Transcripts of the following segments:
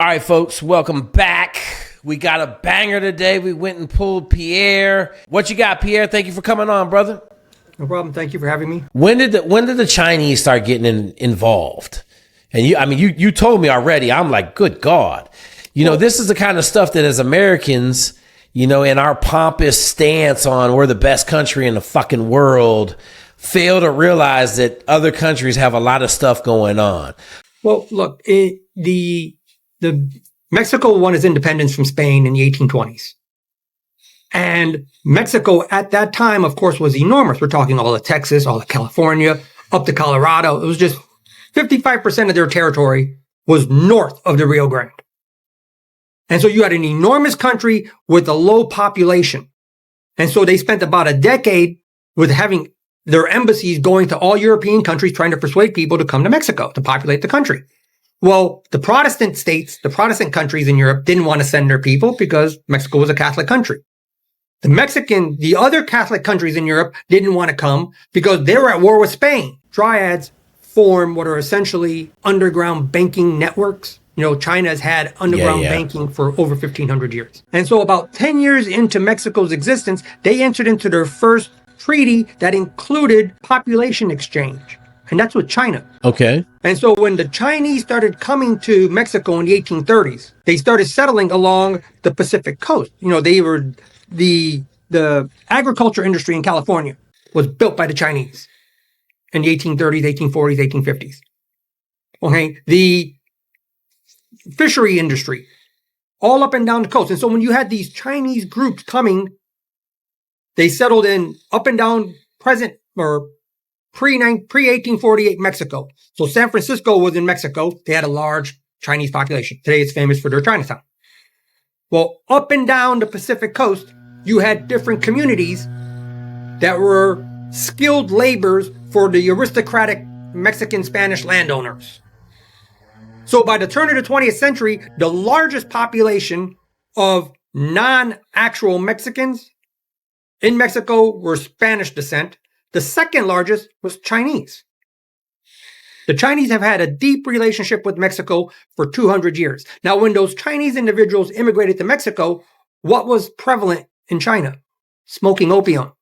All right, folks, welcome back. We got a banger today. We went and pulled Pierre. What you got, Pierre? Thank you for coming on, brother. No problem. Thank you for having me. When did the Chinese start getting involved? And you told me already. I'm like, good God. This is the kind of stuff that as Americans, in our pompous stance on we're the best country in the fucking world, fail to realize that other countries have a lot of stuff going on. Well, look, the Mexico won its independence from Spain in the 1820s. And Mexico at that time, of course, was enormous. We're talking all of Texas, all of California, up to Colorado. It was just 55% of their territory was north of the Rio Grande. And so you had an enormous country with a low population. And so they spent about a decade with having their embassies going to all European countries trying to persuade people to come to Mexico to populate the country. Well, the Protestant states, the Protestant countries in Europe didn't want to send their people because Mexico was a Catholic country. The other Catholic countries in Europe didn't want to come because they were at war with Spain. Triads form what are essentially underground banking networks. China has had underground banking for over 1,500 years. And so about 10 years into Mexico's existence, they entered into their first treaty that included population exchange. And that's with China. Okay. And so when the Chinese started coming to Mexico in the 1830s, they started settling along the Pacific coast. They were the agriculture industry in California was built by the Chinese in the 1830s, 1840s, 1850s. Okay. The fishery industry all up and down the coast. And so when you had these Chinese groups coming, they settled in up and down present or pre-1848 Mexico. So San Francisco was in Mexico. They had a large Chinese population. Today it's famous for their Chinatown. Well, up and down the Pacific coast, you had different communities that were skilled laborers for the aristocratic Mexican Spanish landowners. So by the turn of the 20th century, the largest population of non-actual Mexicans in Mexico were Spanish descent. The second largest was Chinese. The Chinese have had a deep relationship with Mexico for 200 years. Now, when those Chinese individuals immigrated to Mexico, what was prevalent in China? Smoking opium.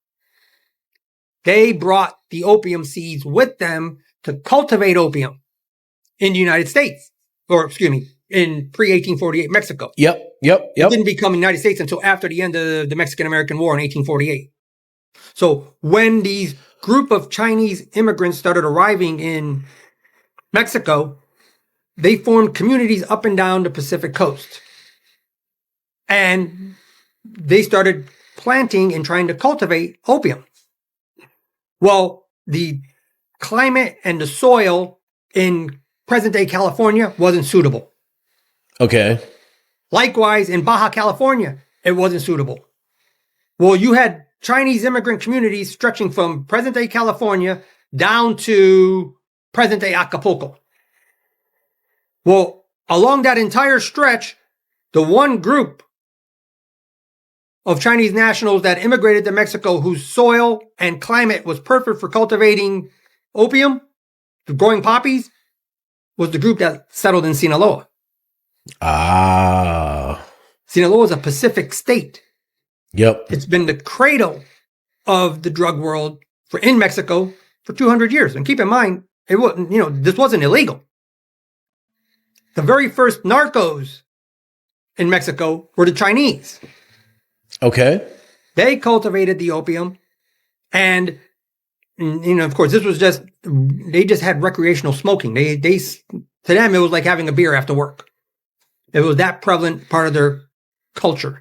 They brought the opium seeds with them to cultivate opium in the United States, in pre-1848 Mexico. Yep. It didn't become the United States until after the end of the Mexican-American War in 1848. So when these group of Chinese immigrants started arriving in Mexico, they formed communities up and down the Pacific coast. And they started planting and trying to cultivate opium. Well, the climate and the soil in present-day California wasn't suitable. Okay. Likewise, in Baja California, it wasn't suitable. Well, you had Chinese immigrant communities stretching from present-day California down to present-day Acapulco. Well, along that entire stretch, the one group of Chinese nationals that immigrated to Mexico whose soil and climate was perfect for cultivating opium, growing poppies, was the group that settled in Sinaloa. Sinaloa is a Pacific state. Yep. It's been the cradle of the drug world in Mexico for 200 years. And keep in mind, it wasn't, this wasn't illegal. The very first narcos in Mexico were the Chinese. Okay. They cultivated the opium. And, of course, they just had recreational smoking. To them, it was like having a beer after work. It was that prevalent part of their culture.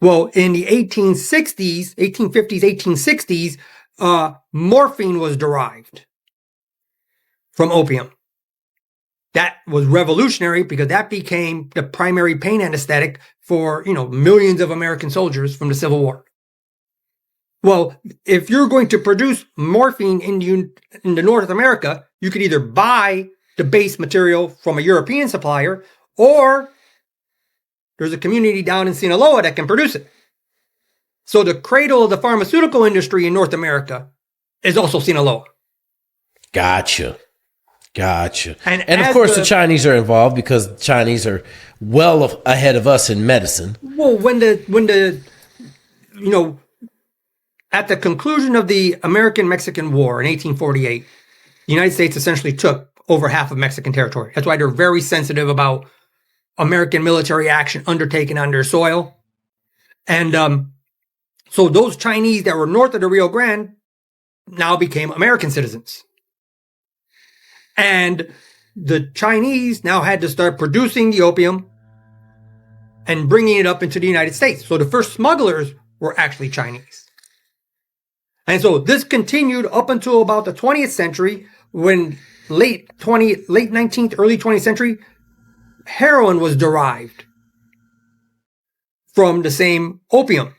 Well, in the 1850s, 1860s, morphine was derived from opium. That was revolutionary because that became the primary pain anesthetic for, millions of American soldiers from the Civil War. Well, if you're going to produce morphine in North America, you could either buy the base material from a European supplier, or there's a community down in Sinaloa that can produce it. So the cradle of the pharmaceutical industry in North America is also Sinaloa. Gotcha. Gotcha. And of as course, the Chinese are involved because the Chinese are well ahead of us in medicine. Well, at the conclusion of the American-Mexican War in 1848, the United States essentially took over half of Mexican territory. That's why they're very sensitive about American military action undertaken on their soil. And so those Chinese that were north of the Rio Grande now became American citizens. And the Chinese now had to start producing the opium and bringing it up into the United States. So the first smugglers were actually Chinese. And so this continued up until about the 20th century, when late 19th, early 20th century, heroin was derived from the same opium.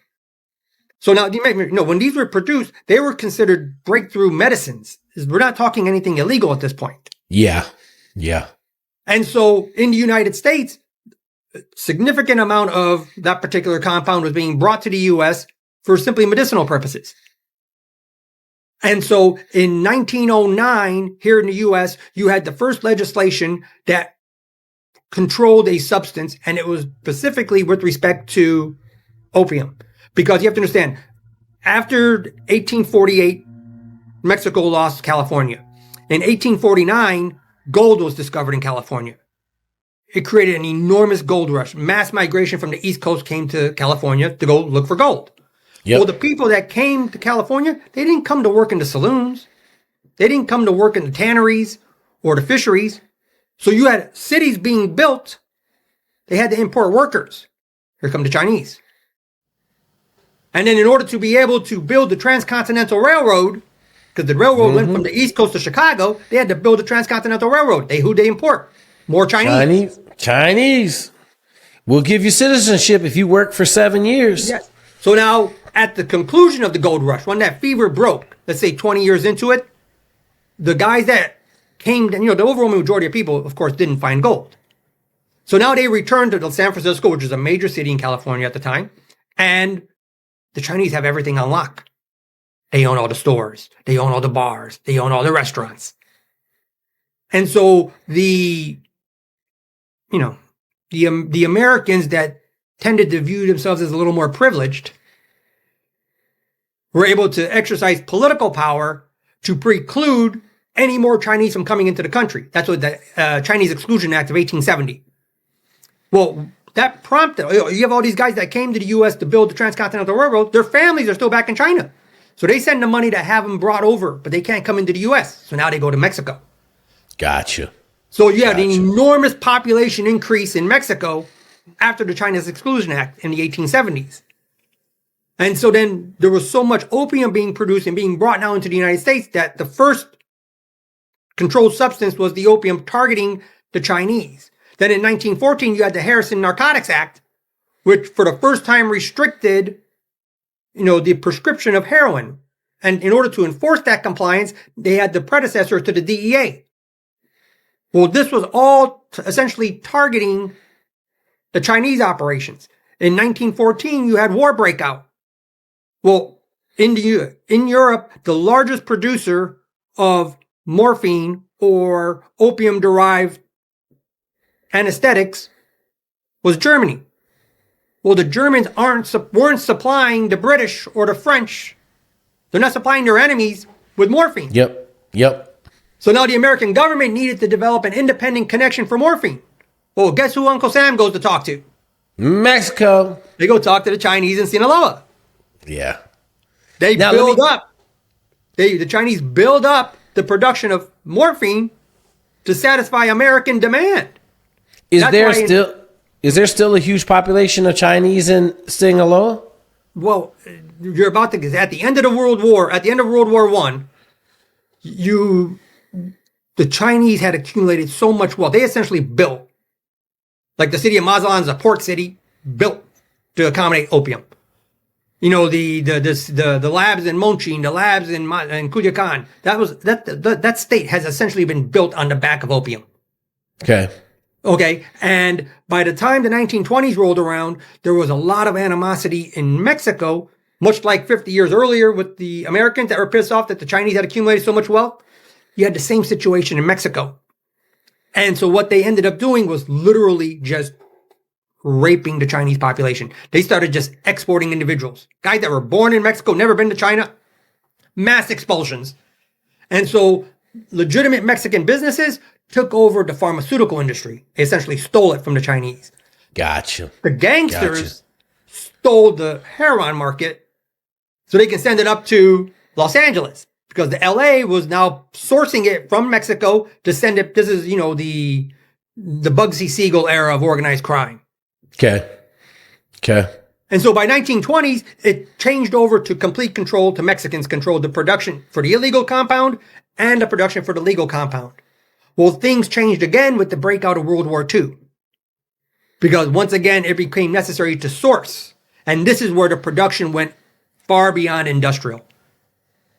So now, when these were produced, they were considered breakthrough medicines. We're not talking anything illegal at this point. Yeah. Yeah. And so in the United States, a significant amount of that particular compound was being brought to the U.S. for simply medicinal purposes. And so in 1909, here in the U.S., you had the first legislation that controlled a substance, and it was specifically with respect to opium. Because you have to understand, after 1848, Mexico lost California. In 1849, gold was discovered in California. It created an enormous gold rush. Mass migration from the East Coast came to California to go look for gold. Yep. Well, the people that came to California, they didn't come to work in the saloons. They didn't come to work in the tanneries or the fisheries. So you had cities being built. They had to import workers. Here come the Chinese. And then in order to be able to build the Transcontinental Railroad, because the railroad went from the East Coast to Chicago, they had to build the Transcontinental Railroad. Who'd they import? More Chinese. Chinese. We'll give you citizenship if you work for 7 years. Yes. So now, at the conclusion of the gold rush, when that fever broke, let's say 20 years into it, the guys that came, the overwhelming majority of people, of course, didn't find gold. So now they returned to San Francisco, which is a major city in California at the time, and the Chinese have everything on lock. They own all the stores. They own all the bars. They own all the restaurants. And so the Americans that tended to view themselves as a little more privileged were able to exercise political power to preclude any more Chinese from coming into the country. That's what the Chinese Exclusion Act of 1870. Well, that prompted, you have all these guys that came to the U.S. to build the Transcontinental Railroad. Their families are still back in China. So they send the money to have them brought over, but they can't come into the U.S. So now they go to Mexico. Gotcha. So you had an enormous population increase in Mexico after the Chinese Exclusion Act in the 1870s. And so then there was so much opium being produced and being brought now into the United States that the first controlled substance was the opium targeting the Chinese. Then in 1914, you had the Harrison Narcotics Act, which for the first time restricted, the prescription of heroin. And in order to enforce that compliance, they had the predecessor to the DEA. Well, this was all essentially targeting the Chinese operations. In 1914, you had war breakout. Well, in Europe, the largest producer of morphine or opium-derived anesthetics was Germany. Well, the Germans weren't supplying the British or the French. They're not supplying their enemies with morphine. Yep. So now the American government needed to develop an independent connection for morphine. Well, guess who Uncle Sam goes to talk to? Mexico. They go talk to the Chinese in Sinaloa. Yeah. The Chinese build up the production of morphine to satisfy American demand. Is there still a huge population of Chinese in Sinaloa? Well, you're about to, at the end of World War I, the Chinese had accumulated so much wealth. They essentially built, like the city of Mazatlan is a port city, built to accommodate opium. The labs in Monchin, the labs in Culiacan, that state has essentially been built on the back of opium. Okay, and by the time the 1920s rolled around, there was a lot of animosity in Mexico, much like 50 years earlier with the Americans that were pissed off that the Chinese had accumulated so much wealth. You had the same situation in Mexico. And so what they ended up doing was literally just raping the Chinese population. They started just exporting individuals. Guys that were born in Mexico, never been to China, mass expulsions. And so legitimate Mexican businesses took over the pharmaceutical industry. They essentially stole it from the Chinese. Gotcha. The gangsters stole the heroin market so they can send it up to Los Angeles, because the LA was now sourcing it from Mexico to send it. This is, the Bugsy Siegel era of organized crime. Okay. And so by 1920s, it changed over to complete control to Mexicans controlled the production for the illegal compound and the production for the legal compound. Well, things changed again with the breakout of World War II. Because once again, it became necessary to source. And this is where the production went far beyond industrial.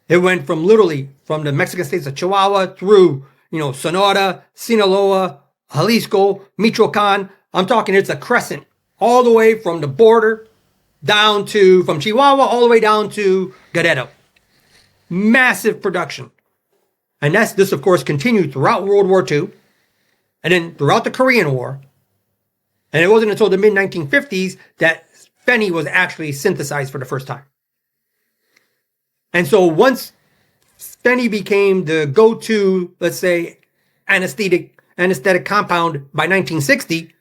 It went from literally from the Mexican states of Chihuahua through, Sonora, Sinaloa, Jalisco, Michoacan. I'm talking, it's a crescent all the way from the border from Chihuahua all the way down to Guerrero. Massive production. And this of course continued throughout World War II and then throughout the Korean War. And it wasn't until the mid 1950s that Phenny was actually synthesized for the first time. And so once Phenny became the go-to, let's say, anesthetic compound by 1960,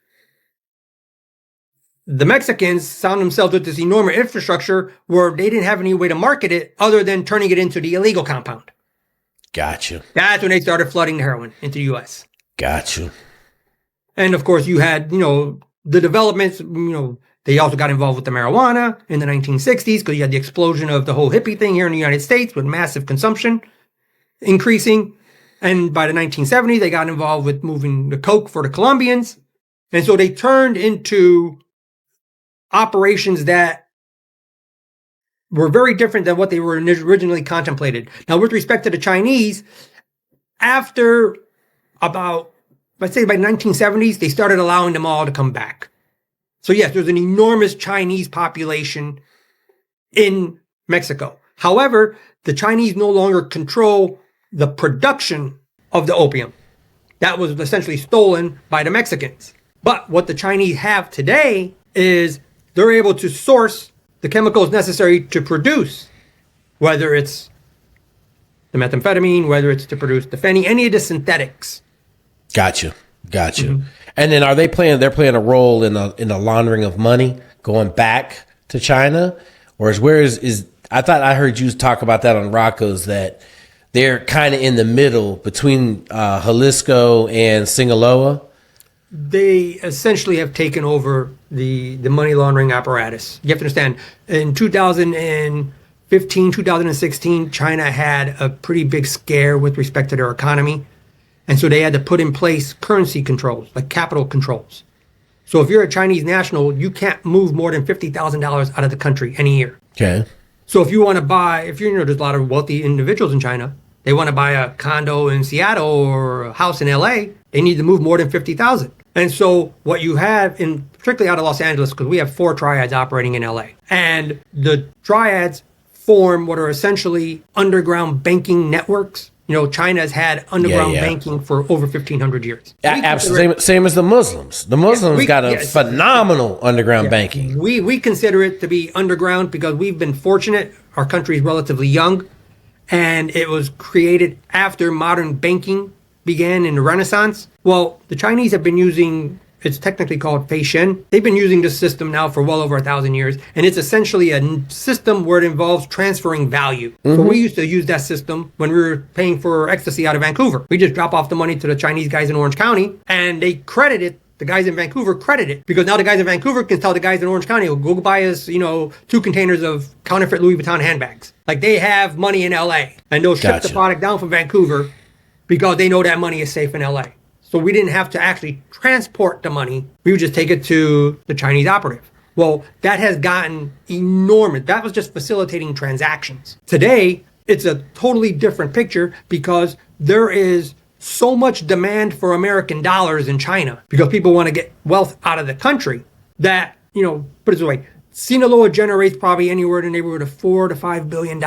the Mexicans found themselves with this enormous infrastructure where they didn't have any way to market it other than turning it into the illegal compound. Gotcha. That's when they started flooding the heroin into the U.S. Gotcha. And of course, you had, the developments, they also got involved with the marijuana in the 1960s because you had the explosion of the whole hippie thing here in the United States with massive consumption increasing. And by the 1970s, they got involved with moving the coke for the Colombians. And so they turned into operations that were very different than what they were originally contemplated. Now, with respect to the Chinese, after about, let's say by the 1970s, they started allowing them all to come back. So yes, there's an enormous Chinese population in Mexico. However, the Chinese no longer control the production of the opium. That was essentially stolen by the Mexicans. But what the Chinese have today is they're able to source the chemicals necessary to produce, whether it's the methamphetamine, whether it's to produce the Phenny, any of the synthetics. Gotcha. Mm-hmm. And then they're playing a role in the laundering of money going back to China? Or I thought I heard you talk about that on Rocco's, that they're kind of in the middle between Jalisco and Sinaloa. They essentially have taken over the money laundering apparatus. You have to understand, in 2015, 2016, China had a pretty big scare with respect to their economy. And so they had to put in place currency controls, like capital controls. So if you're a Chinese national, you can't move more than $50,000 out of the country any year. Okay. So if you want to buy, there's a lot of wealthy individuals in China, they want to buy a condo in Seattle or a house in LA, they need to move more than 50,000. And so what you have particularly out of Los Angeles, because we have 4 triads operating in LA, and the triads form what are essentially underground banking networks. China's had underground banking for over 1,500 years. Absolutely. Same as the Muslims. The Muslims got a phenomenal underground banking. We consider it to be underground because we've been fortunate. Our country is relatively young, and it was created after modern banking began in the Renaissance. Well, the Chinese have been using, it's technically called Fei Shen. They've been using this system now for well over 1,000 years. And it's essentially a system where it involves transferring value. Mm-hmm. So we used to use that system when we were paying for ecstasy out of Vancouver. We just drop off the money to the Chinese guys in Orange County and they credit it. The guys in Vancouver credit it because now the guys in Vancouver can tell the guys in Orange County, go buy us, 2 containers of counterfeit Louis Vuitton handbags. Like they have money in LA and they'll ship the product down from Vancouver because they know that money is safe in LA. So we didn't have to actually transport the money. We would just take it to the Chinese operative. Well, that has gotten enormous. That was just facilitating transactions. Today, it's a totally different picture because there is so much demand for American dollars in China because people want to get wealth out of the country that, put it this way, Sinaloa generates probably anywhere in the neighborhood of $4 to $5 billion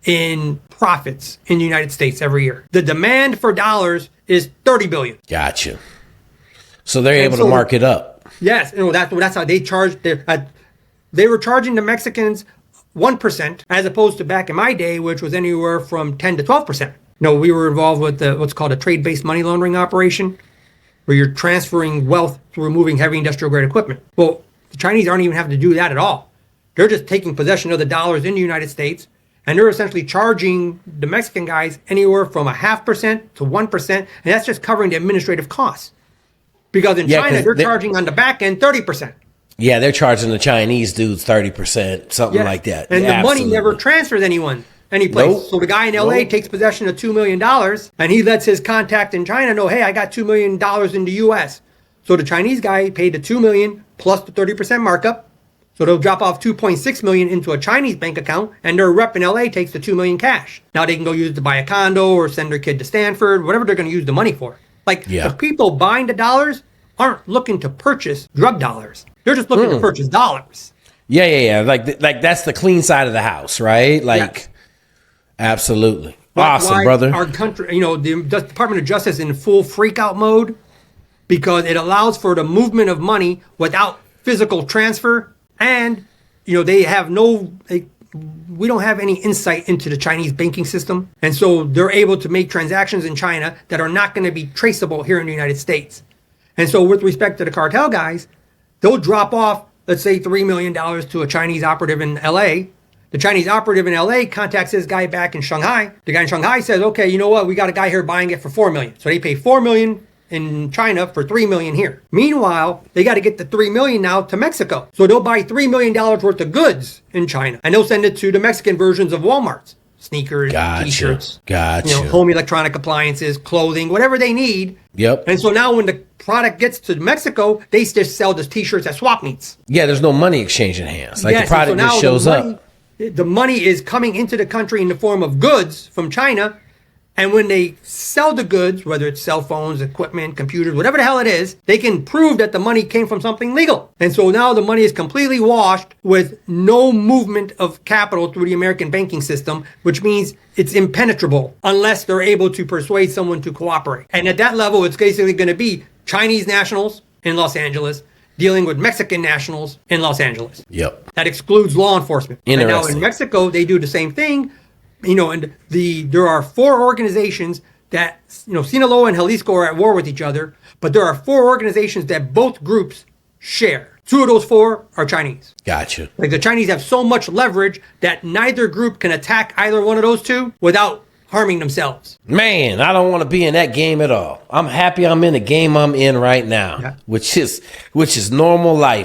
in profits in the United States every year. The demand for dollars is 30 billion. Gotcha. So they're able to mark it up. Yes, that's how they charge. They were charging the Mexicans 1%, as opposed to back in my day, which was anywhere from 10 to 12%. We were involved with what's called a trade-based money laundering operation, where you're transferring wealth through moving heavy industrial grade equipment. Well, the Chinese aren't even having to do that at all. They're just taking possession of the dollars in the United States, and they're essentially charging the Mexican guys anywhere from 0.5% to 1%, and that's just covering the administrative costs. Because in China, they're charging on the back end 30%. Yeah, they're charging the Chinese dudes 30%, something like that. And the money never transfers any place. Nope. So the guy in LA takes possession of $2 million, and he lets his contact in China know, hey, I got $2 million in the US. So the Chinese guy paid the $2 million plus the 30% markup. So they'll drop off $2.6 million into a Chinese bank account, and their rep in LA takes the $2 million cash. Now they can go use it to buy a condo or send their kid to Stanford, whatever they're going to use the money for. The people buying the dollars aren't looking to purchase drug dollars. They're just looking to purchase dollars. Yeah. Like that's the clean side of the house, right? Yes. Absolutely. That's awesome, brother. Our country, the Department of Justice is in full freak out mode because it allows for the movement of money without physical transfer. And, we don't have any insight into the Chinese banking system. And so they're able to make transactions in China that are not going to be traceable here in the United States. And so with respect to the cartel guys, they'll drop off, let's say, $3 million to a Chinese operative in LA. The Chinese operative in LA contacts this guy back in Shanghai. The guy in Shanghai says, okay, you know what? We got a guy here buying it for $4 million. So they pay $4 million in China for $3 million here. Meanwhile, they got to get the $3 million now to Mexico. So they'll buy $3 million worth of goods in China, and they'll send it to the Mexican versions of Walmart's. Sneakers, T-shirts, home electronic appliances, clothing, whatever they need. Yep. And so now when the product gets to Mexico, they just sell the T-shirts at swap meets. Yeah, there's no money exchange in hands. The product just shows up. The money is coming into the country in the form of goods from China. And when they sell the goods, whether it's cell phones, equipment, computers, whatever the hell it is, they can prove that the money came from something legal. And so now the money is completely washed with no movement of capital through the American banking system, which means it's impenetrable unless they're able to persuade someone to cooperate. And at that level, it's basically going to be Chinese nationals in Los Angeles dealing with Mexican nationals in Los Angeles. Yep. That excludes law enforcement. And now in Mexico, they do the same thing. And there are 4 organizations that, Sinaloa and Jalisco are at war with each other, but there are 4 organizations that both groups share. 2 of those 4 are Chinese. Gotcha. The Chinese have so much leverage that neither group can attack either one of those 2 without harming themselves. Man, I don't want to be in that game at all. I'm happy I'm in the game I'm in right now, which is normal life.